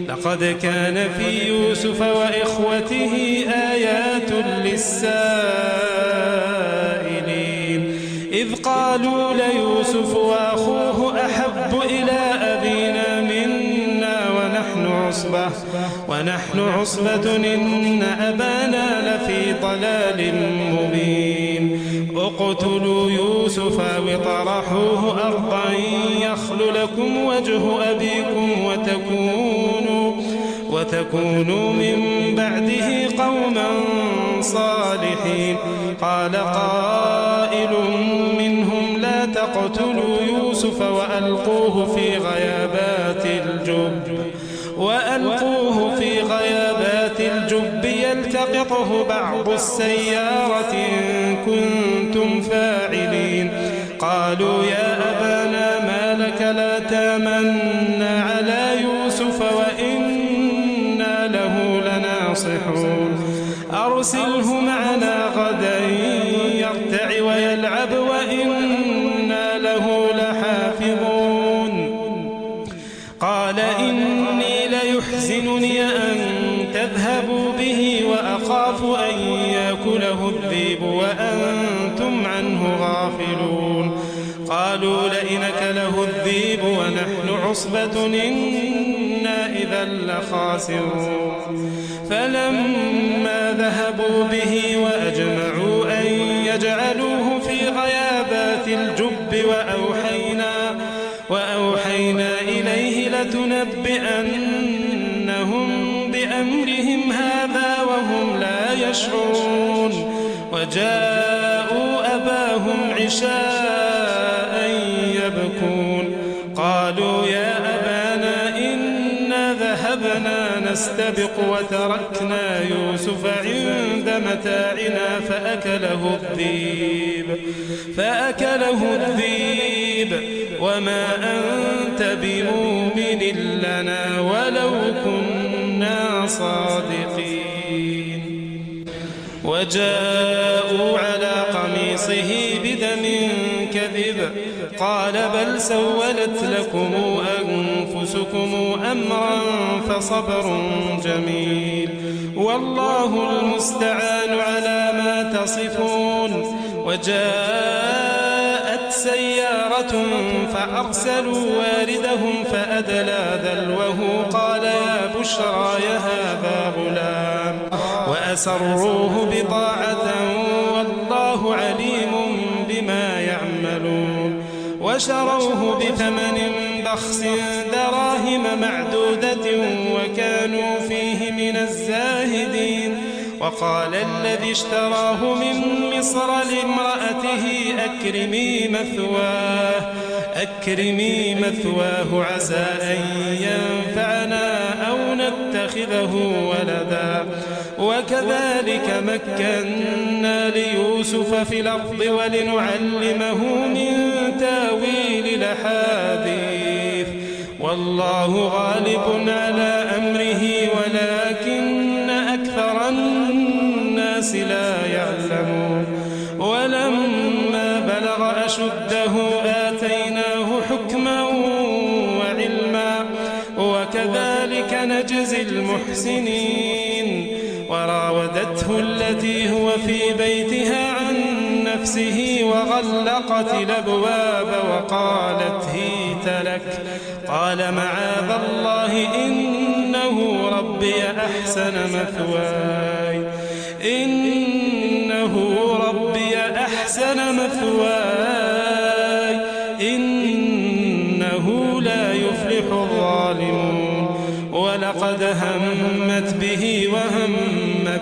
لقد كان في يوسف وإخوته آيات للسائلين إذ قالوا ليوسف وأخوه أحب إلى أبينا منا ونحن عصبة إن أبانا لفي ضلال مبين اقتلوا يوسف وطرحوه أرضا يخل لكم وجه أبيكم وتكونوا من بعده قوما صالحين قال قائل منهم لا تقتلوا يوسف وألقوه في غيابات الجب يلتقطه بعض السيارة إن كنتم فاعلين قالوا يا أبانا ما لك لا تامنا على يوسف وإنا له لناصحون أرسله معنا غدا يرتع ويلعب وإنا له لحافظون قال إني ليحزنني أن تذهبوا به وأخاف أن يأكله الذئب وأنتم عنه غافلون قالوا لئن أكله الذئب ونحن عصبة إنا إذا لخاسرون فلما ذهبوا به وأجمعوا أن يجعلوه في غيابات الجب وأوحينا إليه لتنبئنهم بأمرهم هذا وهم لا يشعرون وجاءوا أباهم عشاء يبكون قالوا يا أبانا إنا ذهبنا نستبق وتركنا يوسف عند متاعنا فأكله الذئب وما أنت بمؤمن لنا ولو كنا صادقين وجاءوا على قميصه بدم كذب قال بل سولت لكم أنفسكم أمرا فصبر جميل والله المستعان على ما تصفون وجاءت سيارة فأرسلوا واردهم فأدلى دلوه قال يا بشرى هذا غلام وأسروه بضاعة والله عليم بما يعملون وشروه بثمن بخس دراهم معدودة وكانوا فيه من الزاهدين وقال الذي اشتراه من مصر لامرأته أكرمي مثواه عسى أن ينفعنا أو نتخذه ولدا وكذلك مكنا ليوسف في الأرض ولنعلمه من تاويل الأحاديث والله غالب على أمره ولكن أكثر الناس لا يعلمون ولما بلغ أشده آتيناه حكما وعلما وكذلك نجزي المحسنين وراودته التي هو في بيتها عن نفسه وغلقت الأبواب وقالت هيت لك قال معاذ الله إنه ربي أحسن مثواي إنه لا يفلح الظالمون ولقد همت به وهم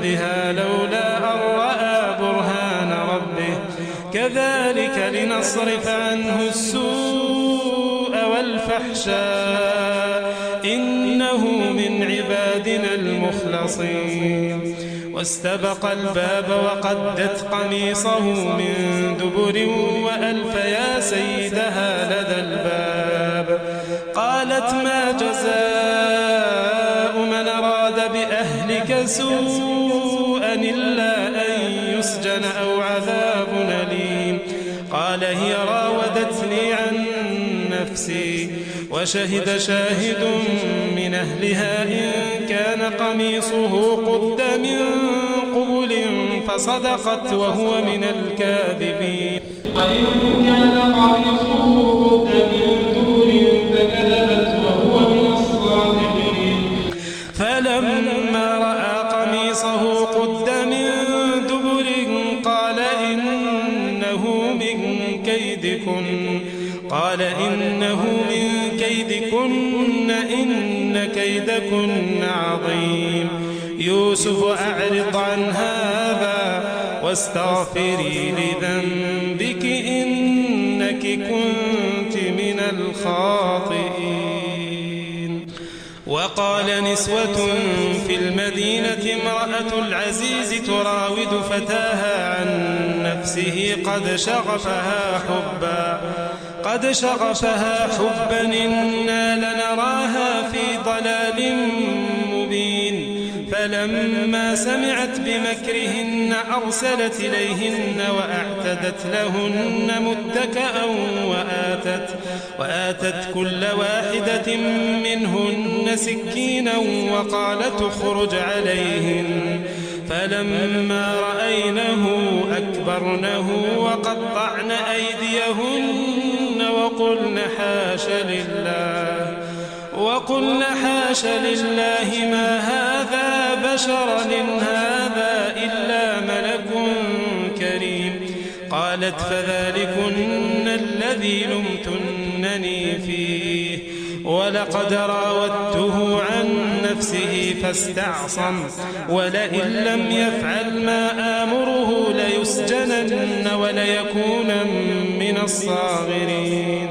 بها لولا أن رأى برهان ربه كذلك لنصرف عنه السوء والفحشاء إنه من عبادنا المخلصين واستبق الباب وقدت قميصه من دبر وألف يا سيدها لدى الباب قالت ما جزاء من أراد بأهلك سوءا إلا أن يسجن أو عذاب أليم قال هي راودتني عن نفسي وشهد شاهد من أهلها إن كان قميصه قد من قبل فصدقت وهو من الكاذبين وإن كان قميصه قد من دبر فكذبت وهو من الصادقين فلما رأى قميصه قد من دبر قال إنه من كيدكن إن كيدكن عظيم يوسف أعرض عن هذا واستغفري لذنبك إنك كنت من الخاطئين وقال نسوة في المدينة امرأة العزيز تراود فتاها عن نفسه قد شغفها حبا إنا لنراها في ضلال مبين فلما سمعت بمكرهن أرسلت إليهن وأعتدت لهن متكأ وآتت كل واحدة منهن سكينا وقالت اخرج عليهن فلما رأينه أكبرنه وقطعن أيديهن وقلن حاش لله ما هذا بشرا إن هذا إلا ملك كريم قالت فذلكن الذي لمتنني فيه ولقد راودته عن نفسه فاستعصم ولئن لم يفعل ما آمره ليسجنن وليكون من الصاغرين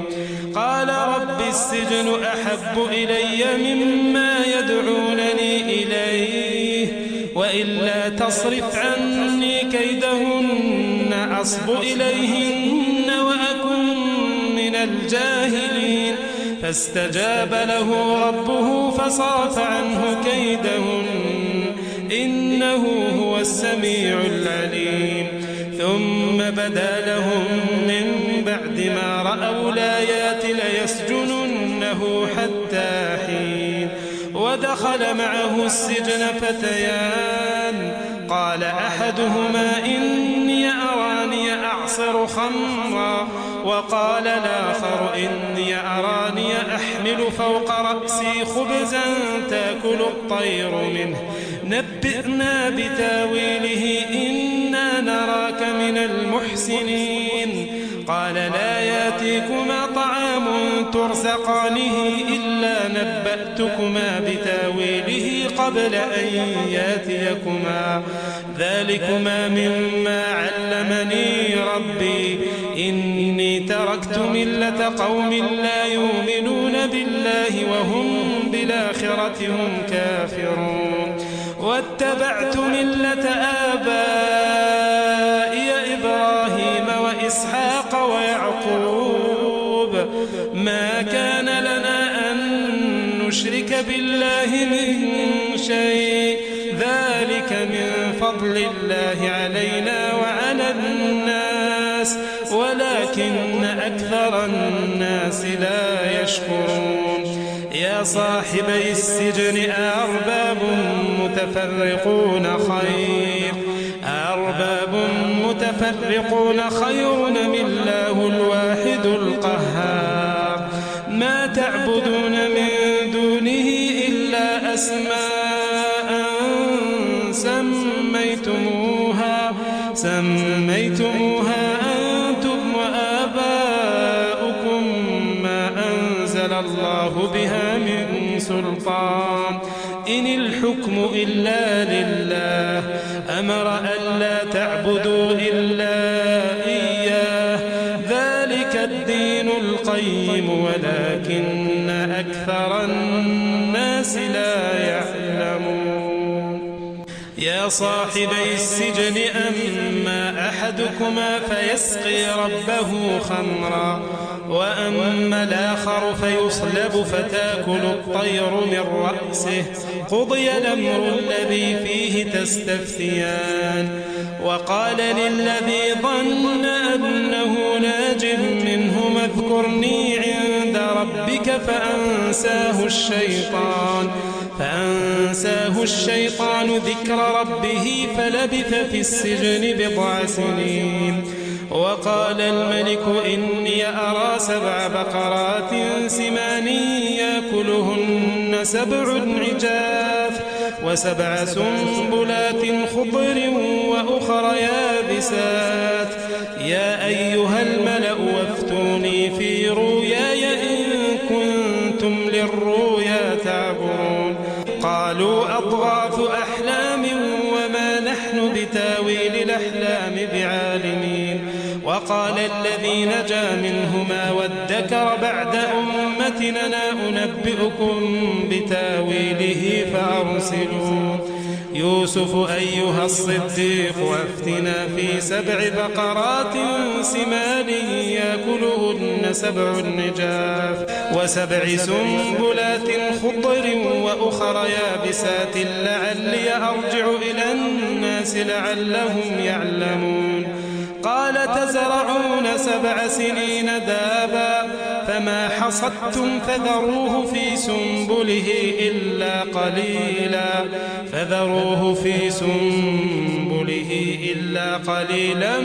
قال رب السجن أحب إلي مما يدعونني إليه وإلا تصرف عني كيدهن أصب إليهن وأكن من الجاهلين فاستجاب له ربه فصرف عنه كيدهن إنه هو السميع العليم ثم بدا لهم من بعد ما رأوا الآيات ليسجننه حتى حين ودخل معه السجن فتيان قال أحدهما إني أراني أعصر خمرا وقال الآخر إني أراني أحمل فوق رأسي خبزا تأكل الطير منه نبئنا بتاويله إنا نراك من المحسنين قال لا ياتيكما طعام ترزقانه إلا نبأتكما بتاويله قبل أن ياتيكما ذلكما مما علمني ربي إني تركت ملة قوم لا يؤمنون بالله وهم بالآخرة هم كافرون واتبعت ملة آبائي إبراهيم وإسحاق ويعقوب ما كان لنا أن نشرك بالله من شيء ذلك من فضل الله علينا وعلى الناس ولكن أكثر الناس لا يشكرون يا صاحبي السجن أرباب متفرقون خير أم الله الواحد القهار ما تعبدون من دونه إلا أسماء سميتموها أنتم وآباؤكم ما أنزل الله بها من سلطان إن الحكم إلا لله أمر ألا تعبدوا إلا إياه ذلك الدين القيم ولكن أكثر الناس لا يعلمون يا صاحبي السجن أما أحدكما فيسقي ربه خمرا وأما الآخر فيصلب فتأكل الطير من رأسه قضي الأمر الذي فيه تستفتيان وقال للذي ظن أنه ناج منهما اذكرني عند ربك فأنساه الشيطان ذكر ربه فلبث في السجن 10 سنين. وقال الملك إني أرى 7 بقرات سمان يأكلهن 7 عجاف و7 سنبلات خضر وأخر يابسات يا أيها الملأ وافتوني في رؤياي إن كنتم للرؤيا تعبرون. قالوا أضغاث أحلام وما نحن بتاويل الأحلام بعالمين. وقال الذي نجا منهما وادكر بعد أمتنا أنبئكم بتاويله فأرسلون. يوسف أيها الصديق أفتنا في 7 بقرات سمان يأكلهن 7 عجاف و7 سنبلات خضر وأخر يابسات لعلي أرجع إلى الناس لعلهم يعلمون. قال تزرعون 7 سنين دابا فما حصدتم فذروه في سنبله إلا قليلا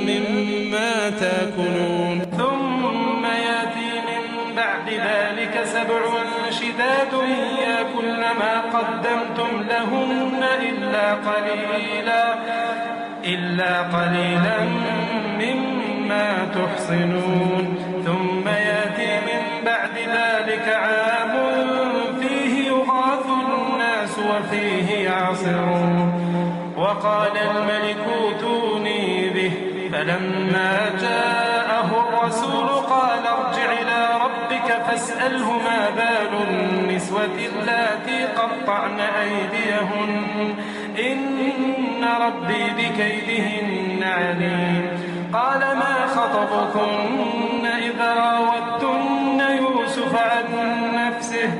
مما تأكلون. ثم يأتي من بعد ذلك 7 شداد يأكلن ما قدمتم لهن إلا قليلا مما تحصنون. ثم يأتي من بعد ذلك عام فيه يغاث الناس وفيه يعصرون. وقال الملك ائتوني به فلما جاءه الرسول قال ارجع إلى ربك فاسأله ما بال النسوة اللاتي قطعن أيديهن إن ربي بكيدهن عليم. قال ما خطبكن إذا راوتن يوسف عن نفسه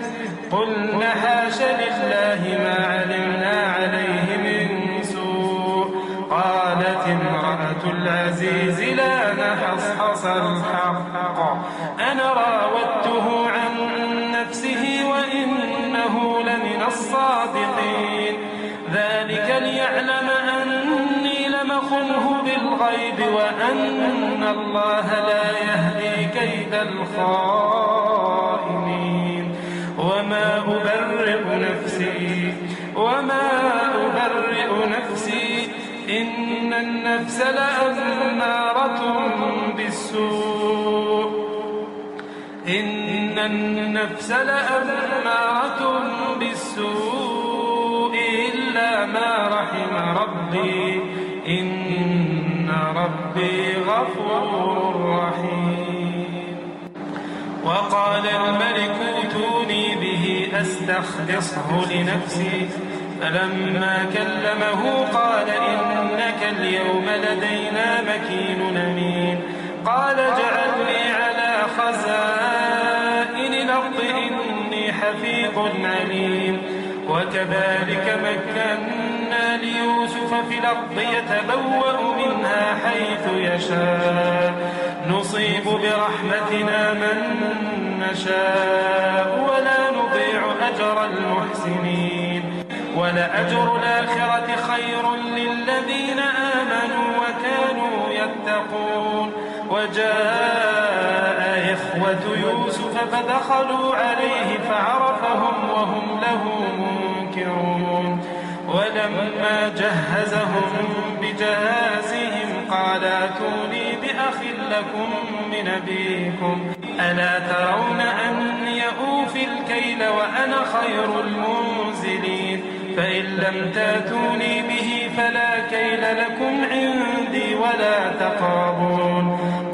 قلن حاش لله ما علمنا عليه من سوء. قالت امرأة العزيز لا نحصحص الحق أنا راودته عن نفسه وإنه لمن الصادقين. ذلك ليعلم أني لمخنه بالغيب وأن الله لا يهدي كيد الخائنين. وما أبرئ نفسي إن النفس لأمارة بالسوء إلا ما رحم ربي إن ربي غفور رحيم. وقال الملك ائتوني به أستخلصه لنفسي فلما كلمه قال إنك اليوم لدينا مكين أمين. قال اجعلني على خزائن الأرض إني حفيظ عليم. وكذلك مكنا ليوسف في الأرض يتبوأ منها حيث يشاء نصيب برحمتنا من نشاء ولا نضيع أجر المحسنين. ولأجر الآخرة خير للذين آمنوا وكانوا يتقون. وجاء إخوة يوسف فدخلوا عليه فعرفهم وهم له منكرون. ولما جهزهم بجهازهم قال ائتوني بأخ لكم من أبيكم ألا ترون أني أوفي الكيل وأنا خير المنزلين. فإن لم تأتوني به فلا كيل لكم عندي ولا تقربون.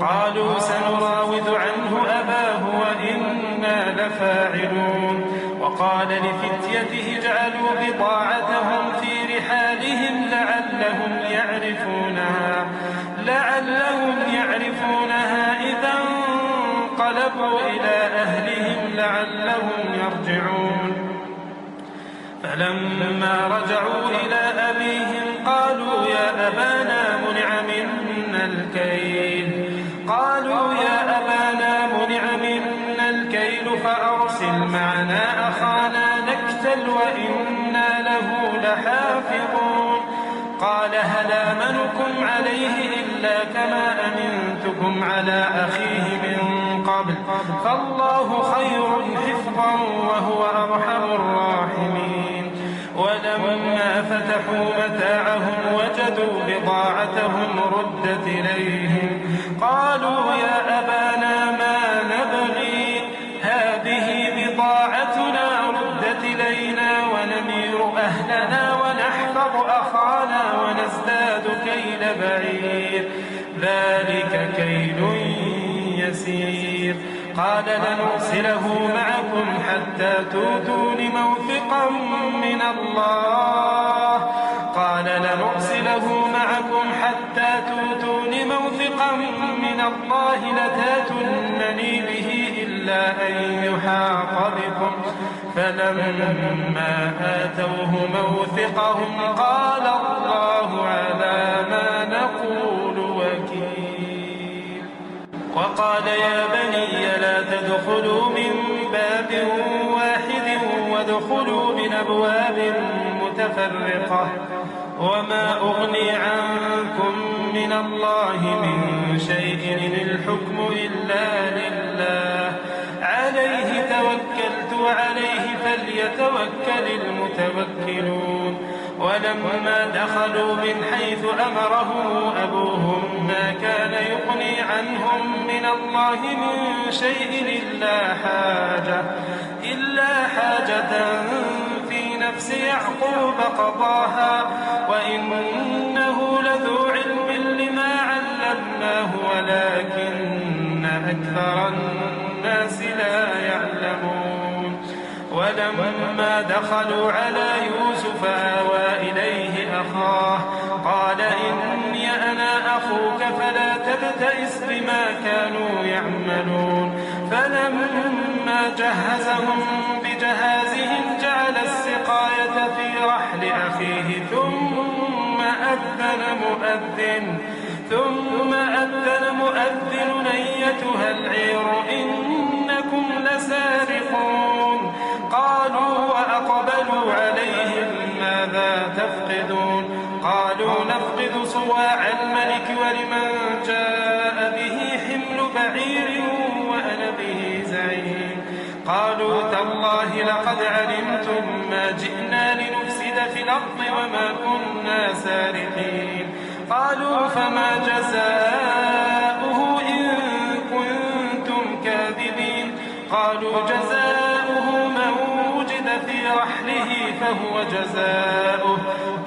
قالوا سنراود عنه أباه وإنا لفاعلون. وقال لفتيته اجعلوا بضاعتهم في رحالهم لعلهم يعرفونها إذا انقلبوا إلى أهلهم لعلهم يرجعون. فلما رجعوا إلى أبيهم قالوا يا أبانا منع منا الكيل وإنا له لحافظون قال هل آمنكم عليه إلا كما أمنتكم على أخيه من قبل فالله خير حفظا وهو أرحم الراحمين ولما فتحوا متاعهم وجدوا بضاعتهم ردت إليهم قالوا يا أبانا ما نبغي هذه بضاعتنا ردت إلينا ونمير أهلنا ونحفظ أخانا ونزداد كيل بعير ذلك كيل يسير قال لنرسله معكم حتى تؤتون موثقا من الله قال لنرسله معكم حتى تؤتون موثقا من الله لتاتونني به إلا أن يحاط بكم فلما آتوه موثقهم قال الله على ما نقول وكيل وقال يا بني لا تدخلوا من باب واحد وادخلوا من أبواب متفرقة وما أغني عنكم من الله من شيء إن الحكم إلا لله عليه توكلت وعليه فليتوكل المتوكلون ولما دخلوا من حيث أمرهم أبوهم ما كان يغني عنهم من الله من شيء إلا حاجة في نفس يعقوب قضاها وإنه لذو علم لما علمناه ولكن أكثر الناس لا يعلمون ولما دخلوا على يوسف آوى إليه أخاه قال إني أنا أخوك فلا تبتئس بما كانوا يعملون فلما جهزهم بجهازهم جعل السقاية في رحل أخيه ثم أذن مؤذن أيتها العير إنكم لسارقون قالوا وأقبلوا عليهم ماذا تفقدون قالوا نفقد صواع الملك ولمن جاء به حمل بعير وأنا به زعيم قالوا تالله لقد علمتم ما جئنا لنفسد في الأرض وما كنا سارقين قالوا فما جزاؤه إن كنتم كاذبين قالوا جزاؤه من وجد في رحله فهو جزاؤه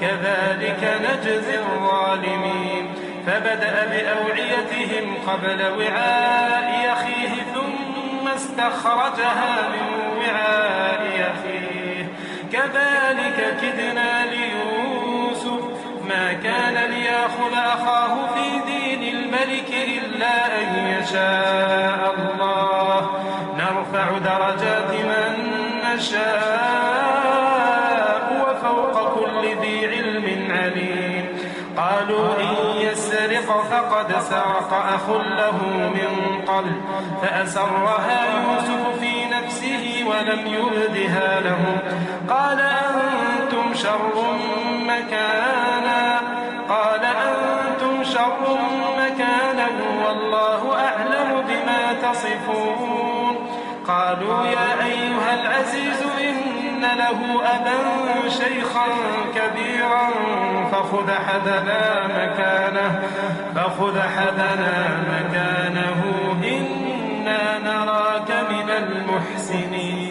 كذلك نجزي الظالمين فبدأ بأوعيتهم قبل وعاء أخيه ثم استخرجها من وعاء أخيه كذلك كدنا ليوسف ما كان ليأخذ أخاه في دين الملك إلا أن يشاء الله نرفع درجات من نشاء وفوق كل ذي علم عليم قالوا إن يسرق فقد سرق أخ له من قبل فأسرها يوسف في نفسه ولم يبدها لهم قال أنتم شر مكانا والله أعلم بما تصفون قالوا يا أيها العزيز إن له أبا شيخا كبيرا فخذ حدنا مكانه إنا نراك من المحسنين